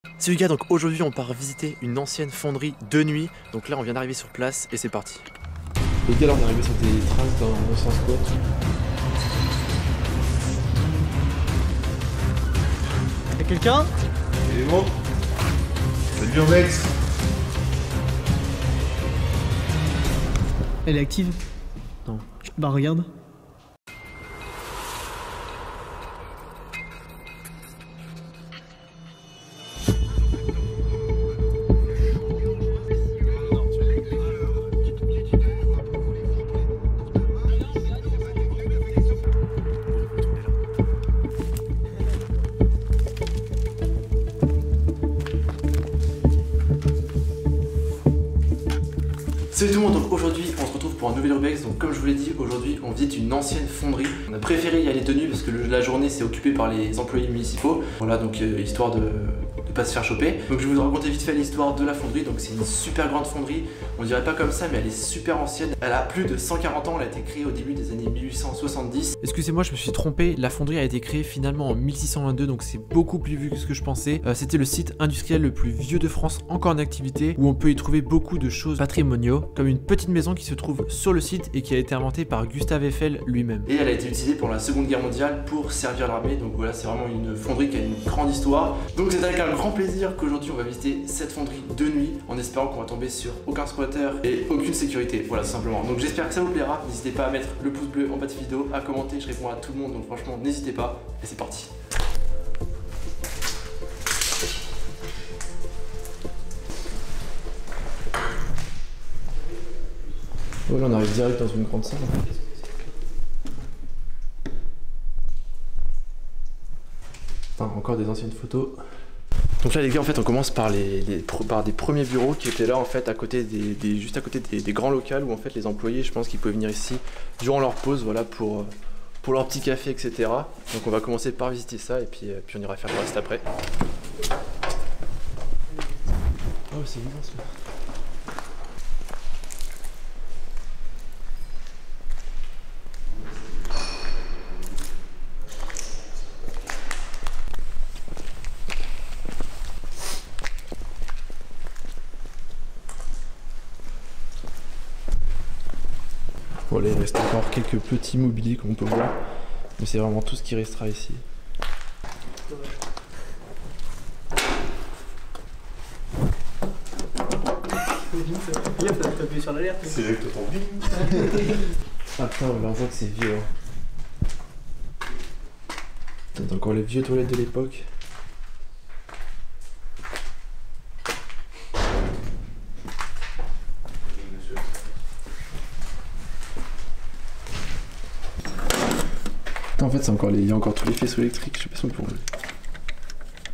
Salut les gars, donc aujourd'hui on part visiter une ancienne fonderie de nuit. Donc là on vient d'arriver sur place et c'est parti. Les gars, là on est arrivé sur des traces d'un ancien squat. Y'a quelqu'un? Et bon, salut en Mex. Elle est active? Non. Bah regarde. Salut tout le monde, donc aujourd'hui on se retrouve pour un nouvel urbex. Donc comme je vous l'ai dit, aujourd'hui on visite une ancienne fonderie. On a préféré y aller de nuit parce que la journée c'est occupé par les employés municipaux. Voilà, donc histoire de pas se faire choper. Donc je vais vous raconter vite fait l'histoire de la fonderie. Donc c'est une super grande fonderie, on dirait pas comme ça mais elle est super ancienne. Elle a plus de 140 ans, elle a été créée au début des années 1870. Excusez-moi, je me suis trompé, la fonderie a été créée finalement en 1622, donc c'est beaucoup plus vieux que ce que je pensais. C'était le site industriel le plus vieux de France encore en activité, où on peut y trouver beaucoup de choses patrimoniaux, comme une petite maison qui se trouve sur le site et qui a été inventée par Gustave Eiffel lui-même. Et elle a été utilisée pour la Seconde Guerre mondiale pour servir l'armée, donc voilà, c'est vraiment une fonderie qui a une grande histoire. Donc c'est avec un grand plaisir qu'aujourd'hui on va visiter cette fonderie de nuit, en espérant qu'on va tomber sur aucun squatter et aucune sécurité, voilà tout simplement. Donc j'espère que ça vous plaira, n'hésitez pas à mettre le pouce bleu en bas de vidéo, à commenter, je réponds à tout le monde, donc franchement n'hésitez pas, et c'est parti. Ouais, là on arrive direct dans une grande salle. Enfin, encore des anciennes photos. Donc là les gars, en fait on commence par par des premiers bureaux qui étaient là en fait à côté juste à côté des grands locaux où en fait les employés, je pense qu'ils pouvaient venir ici durant leur pause, voilà, pour leur petit café, etc. Donc on va commencer par visiter ça et puis on ira faire le reste après. Oh c'est immense là. Voilà, il reste encore quelques petits mobiliers comme on peut voir, mais c'est vraiment tout ce qui restera ici. C'est vrai que ton bing. Ah putain, là on voit que c'est vieux. Hein. T'as encore les vieux toilettes de l'époque. En fait, c'est encore il y a encore tous les faisceaux électriques, je sais pas si on peut enlever.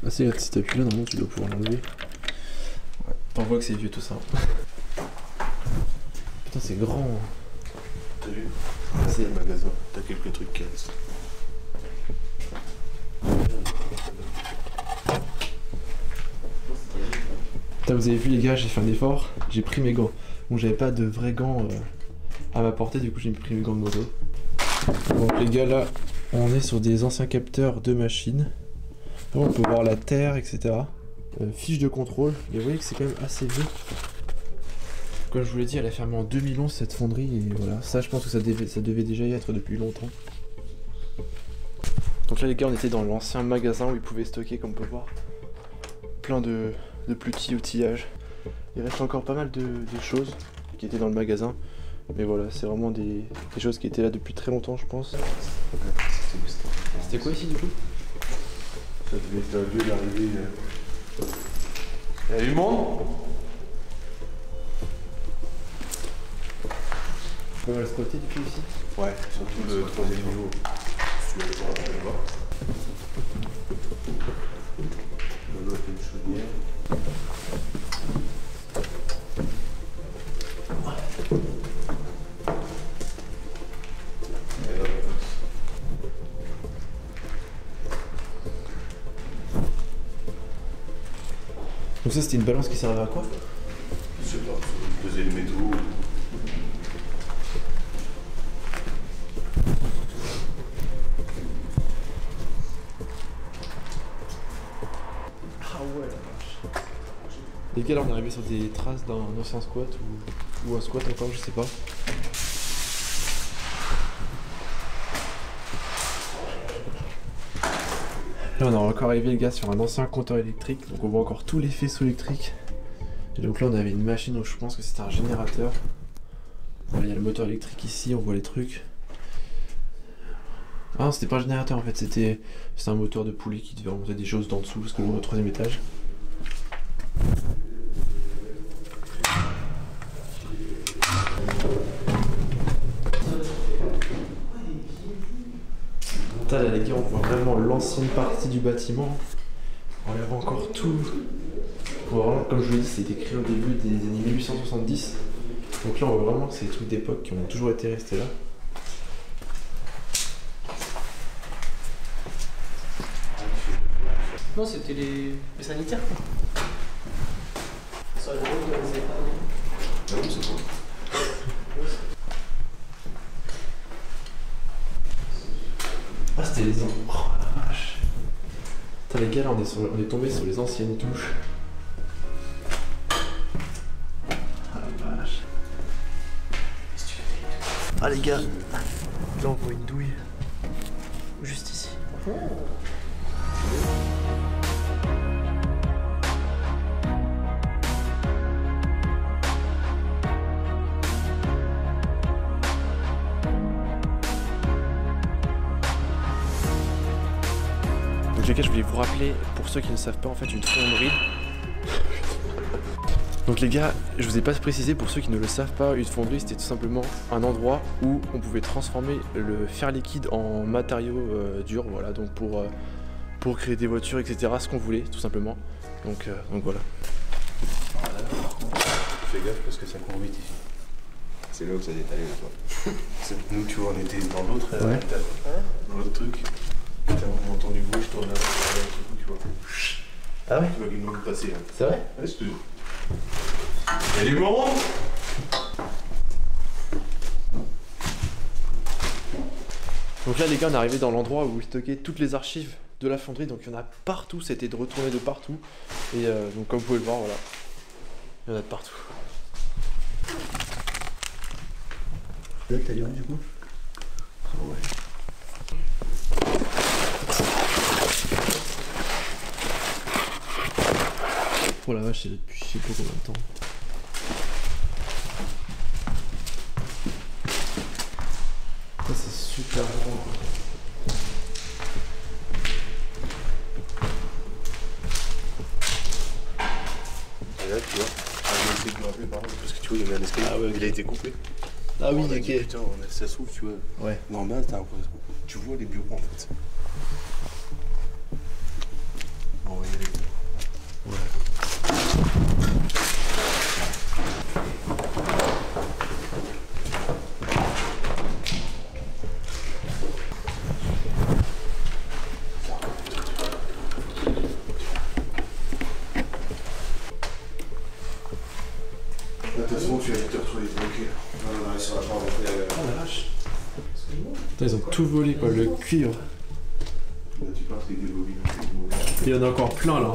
Ah si, si t'appuies là, normalement tu dois pouvoir l'enlever. Ouais, t'en vois que c'est vieux tout ça. Putain, c'est grand. T'as vu? C'est le magasin, t'as quelques trucs qui restent. Putain, vous avez vu les gars, j'ai fait un effort, j'ai pris mes gants. Bon, j'avais pas de vrais gants à ma portée, du coup j'ai pris mes gants de moto. Donc les gars, là, on est sur des anciens capteurs de machines. Là, on peut voir la terre, etc. Fiche de contrôle, et vous voyez que c'est quand même assez vieux. Comme je vous l'ai dit, elle a fermé en 2011 cette fonderie, et voilà. Ça, je pense que ça devait déjà y être depuis longtemps. Donc là les gars, on était dans l'ancien magasin où ils pouvaient stocker, comme on peut voir, plein de petits outillages. Il reste encore pas mal de choses qui étaient dans le magasin. Mais voilà, c'est vraiment des choses qui étaient là depuis très longtemps, je pense. C'était quoi ici du coup? Ça devait être un lieu d'arrivée. Y'a du monde? On peut le squatter du coup ici? Ouais, surtout le troisième niveau. Si tu veux aller voir, tu vas voir. Là, t'as une chaudière. Donc ça c'était une balance qui servait à quoi? Je sais pas, ça pesait le métaux. Ah ouais là. Les gars, là on est arrivé sur des traces d'un ancien squat ou un squat encore, je sais pas. Là on est encore arrivé les gars sur un ancien compteur électrique, donc on voit encore tous les faisceaux électriques. Et donc là on avait une machine, donc je pense que c'était un générateur. Il y a le moteur électrique ici, on voit les trucs. Ah non, c'était pas un générateur en fait, c'était un moteur de poulie qui devait remonter des choses d'en dessous parce que nous on est au 3e étage. Putain, là les gars, on voit vraiment l'ancienne partie du bâtiment. On y voit encore tout. On voit vraiment, comme je vous l'ai dit, c'était créé au début des années 1870. Donc là on voit vraiment que c'est des trucs d'époque qui ont toujours été restés là. Non, c'était les sanitaires quoi. Ça, pas. Ah oui, c'est bon. Ah, c'était les... Oh la vache. Putain les gars, là on est tombé sur les anciennes touches. Ah la vache. Ah les gars, là on voit une douille. Juste ici. Donc les gars, je voulais vous rappeler, pour ceux qui ne savent pas, en fait, une fonderie. Donc les gars, je vous ai pas précisé, pour ceux qui ne le savent pas, une fonderie c'était tout simplement un endroit où on pouvait transformer le fer liquide en matériaux durs, voilà, donc pour créer des voitures, etc., ce qu'on voulait, tout simplement. Donc voilà. Fais gaffe parce que ça court vite ici. C'est là où ça détaille le toit. Nous, tu vois, on était dans l'autre dans l'autre truc. On entend du bruit, je tourne là, tu vois. Ah ouais? Tu vois qu'il nous passer là. C'est vrai? Ouais, c'est tout. Y'a du monde! Donc là les gars, on est arrivé dans l'endroit où ils stockaient toutes les archives de la fonderie, donc il y en a partout, c'était de retourner de partout. Et donc comme vous pouvez le voir, voilà, il y en a de partout. Là t'as du coup? Ouais. Oh la vache, c'est là depuis je sais pas combien de temps. Ça c'est super bon. Et là, tu vois, on essaie de me rappeler par exemple, parce que tu vois, il y avait un escalier, Ah ouais, ok. il a été coupé. Ah oui, On a ok. dit, putain, ça s'ouvre, tu vois. Ouais. Mais en bas, tu vois les bureaux en fait. Bon, il y a les bureaux. De toute façon, tu vas vite te retrouver bloqué. On arrive sur la porte d'entrée. Oh la vache. Putain, ils ont tout volé quoi, le cuivre. Là, tu pars avec des bobines. Il y en a encore plein là.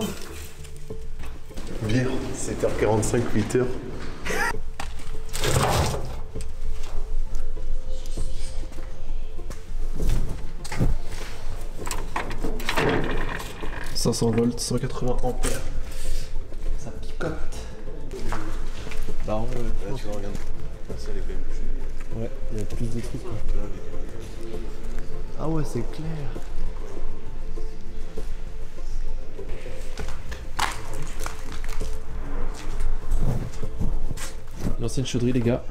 Bien, 7h45, 8h. « 500 volts, 180 ampères. Ça picote. Bah ouais. Là, tu vois, regarde. La salle est quand même plus. Ouais, il y a plus de trucs quoi. Ah ouais, c'est clair. L'ancienne chauderie les gars.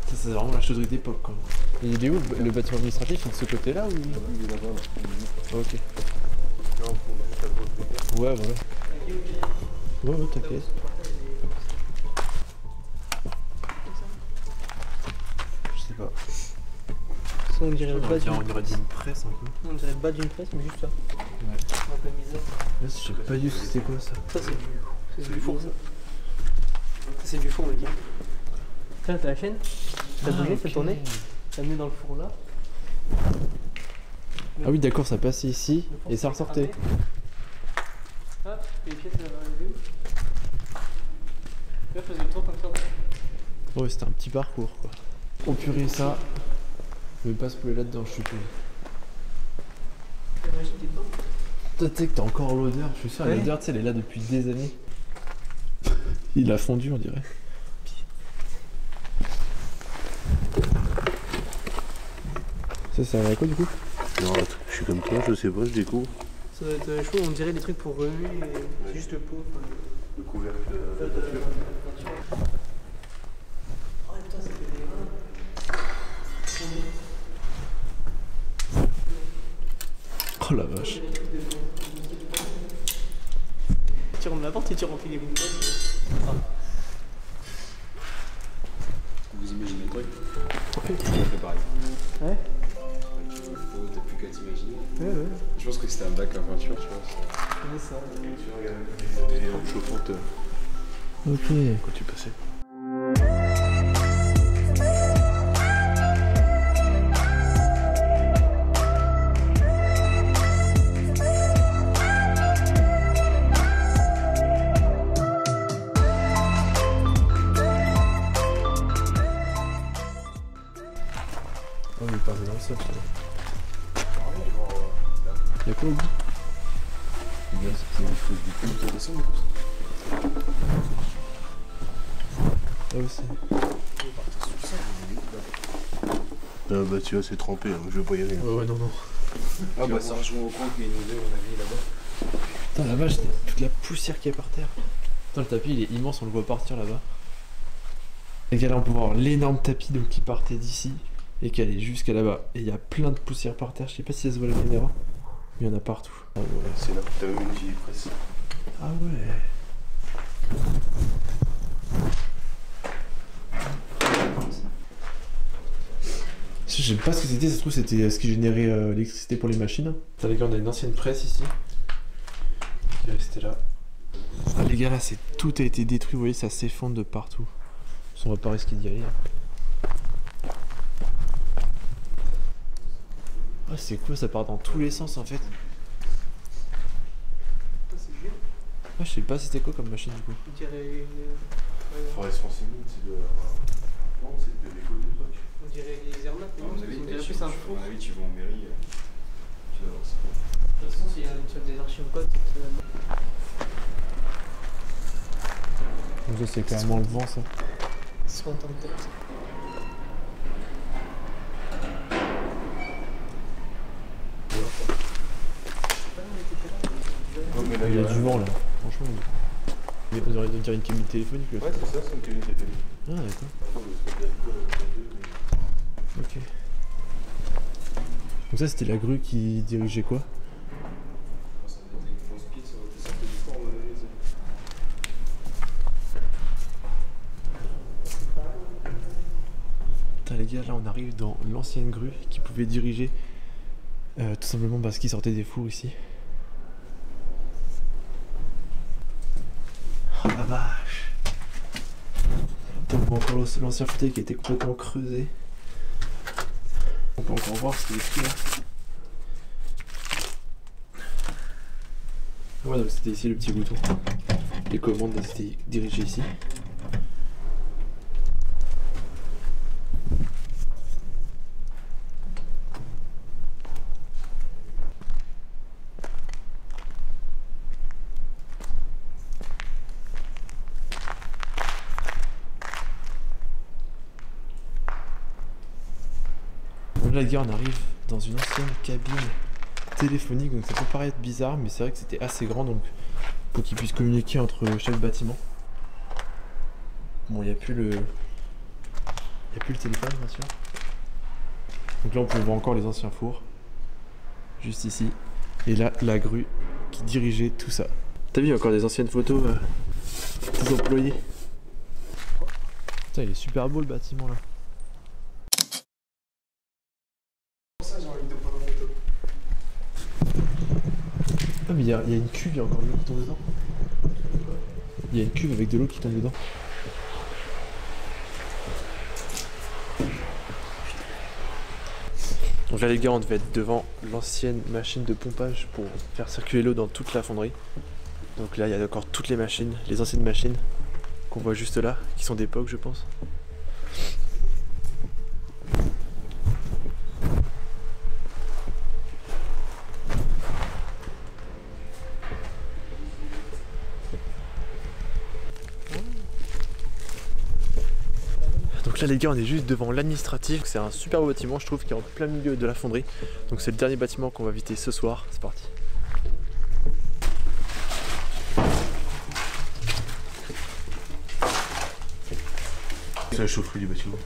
Ça c'est vraiment la chauderie d'époque quoi. Et il est où le bâtiment administratif? Il est de ce côté là ou? Il est là-bas, là. Ok. Là, on prend juste à gauche. Ouais voilà. Ouais t'inquiète. Je sais pas. Ça on dirait le bas On dirait d'une presse un peu. On dirait le bas d'une presse mais juste là. Ouais. En plein misère. Là, je sais pas du tout c'était quoi ça. Ça c'est du four ça. Ça c'est du four les gars. Tiens t'as la chaîne? T'as bougé, t'as tourné? T'as mis dans le four là. Ah oui, d'accord, ça passait ici et ça ressortait. Hop, les pièces elles arrivaient. Là, je faisais le tour comme ça. Ouais, c'était un petit parcours quoi. Oh purée, ça. Je vais pas se pouler là-dedans, je suis plus. La magie, t'es dedans. Toi, tu sais que t'as encore l'odeur, je suis sûr, Ouais. l'odeur, tu sais, elle est là depuis des années. Il a fondu, on dirait. Ça sert à quoi du coup? Non, attends, je suis comme toi, je sais pas, je découvre. Ça doit être chaud, on dirait des trucs pour remuer et c'est juste le pot. Enfin, Le couvercle de Oh putain, ça fait des grains. Oh la vache. Tu rentres la porte et tu remplis les boules. Vous imaginez le truc? Ouais. Je fais pareil. Ouais. T'as plus qu'à t'imaginer. Ouais. Je pense que c'était un bac à peinture, tu vois. Ouais, ça. des lampes chauffantes Ok. quand tu passais. Oh, il est passé dans le sol, ça. Y'a quoi au bout? C'est une fausse du coup, ça descend comme ça. Ah aussi. Ah bah tu vois, c'est trempé, hein, je veux pas y aller. Ouais, ouais, non, non. Ah bah ça rejoint au coin qu'il y a une odeur, on a mis là-bas. Putain, la vache, toute la poussière qui est par terre. Putain, le tapis il est immense, on le voit partir là-bas. Les gars, là on peut voir l'énorme tapis donc, qui partait d'ici et qui allait jusqu'à là-bas. Et il y a plein de poussière par terre, je sais pas si ça se voit à la caméra, mais il y en a partout. Ah ouais, c'est là, t'as même une vieille presse. Ah ouais. Je sais pas ce que c'était, ça se trouve c'était ce qui générait l'électricité pour les machines. Putain les gars, on a une ancienne presse ici. Qui est restée là. Ah les gars, là c'est tout a été détruit, vous voyez, ça s'effondre de partout. On va pas risquer d'y aller. Ah c'est quoi, ça part dans tous les sens en fait. C'est vieux. Ah je sais pas c'était quoi comme machine du coup. On dirait une. Faudrait se renseigner, c'est de. Non, c'est de l'école d'époque. On dirait les Zermatt, À mon avis, on dirait plus un four. à mon avis, tu vas en mairie, tu vas voir ça. De toute façon, s'il y a une salle des archives ou quoi, Donc ça c'est clairement le vent ça. c'est en tant que tel. Non, mais là, Il y a du vent là, franchement. Mais on dirait une cabine téléphonique là. Ouais, c'est ça, c'est une cabine téléphonique. Ah d'accord. Attends, parce que mais... Ok. Donc ça c'était la grue qui dirigeait quoi? Ça va être une grosse pile, ça va être sorti du four, on va aller. Putain les gars, là on arrive dans l'ancienne grue qui pouvait diriger tout simplement parce qu'il sortait des fours ici. Oh la vache. Putain, on voit encore l'ancien fauteuil qui a été complètement creusé. On peut encore voir ce qu'il y a écrit là. Ouais, donc c'était ici le petit bouton. Les commandes étaient dirigées ici. Donc là les gars, on arrive dans une ancienne cabine téléphonique, donc ça peut paraître bizarre mais c'est vrai que c'était assez grand donc pour qu'ils puissent communiquer entre chaque bâtiment. Bon, il n'y a plus le téléphone bien sûr. Donc là on peut voir encore les anciens fours juste ici et là la grue qui dirigeait tout ça. T'as vu, il y a encore des anciennes photos des employés. Putain, il est super beau le bâtiment là. Ça, j'ai envie de prendre un moto. Ah mais il y a une cuve, il y a encore de l'eau qui tombe dedans. Il y a une cuve avec de l'eau qui tombe dedans. Donc là les gars, on devait être devant l'ancienne machine de pompage pour faire circuler l'eau dans toute la fonderie. Donc là il y a encore toutes les machines, les anciennes machines qu'on voit juste là, qui sont d'époque je pense. Donc là les gars, on est juste devant l'administratif. C'est un super beau bâtiment je trouve qui est en plein milieu de la fonderie. Donc c'est le dernier bâtiment qu'on va visiter ce soir. C'est parti. C'est la chaufferie du bâtiment.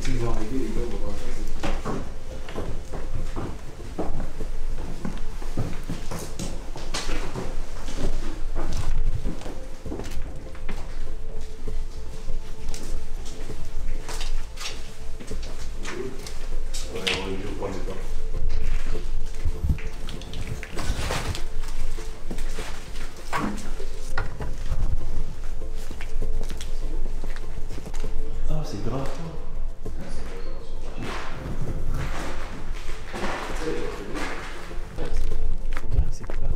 Tu vas arriver les gars, on va voir ça. Ah c'est grave. C'est plat.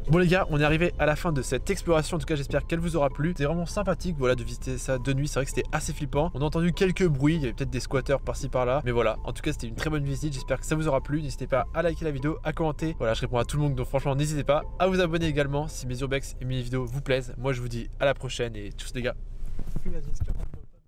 Bon les gars, on est arrivé à la fin de cette exploration, en tout cas j'espère qu'elle vous aura plu. C'était vraiment sympathique voilà, de visiter ça de nuit, c'est vrai que c'était assez flippant. On a entendu quelques bruits, il y avait peut-être des squatteurs par-ci par-là. Mais voilà, en tout cas c'était une très bonne visite, j'espère que ça vous aura plu. N'hésitez pas à liker la vidéo, à commenter. Voilà, je réponds à tout le monde, donc franchement n'hésitez pas à vous abonner également si mes urbex et mes vidéos vous plaisent. Moi je vous dis à la prochaine et tchuss les gars.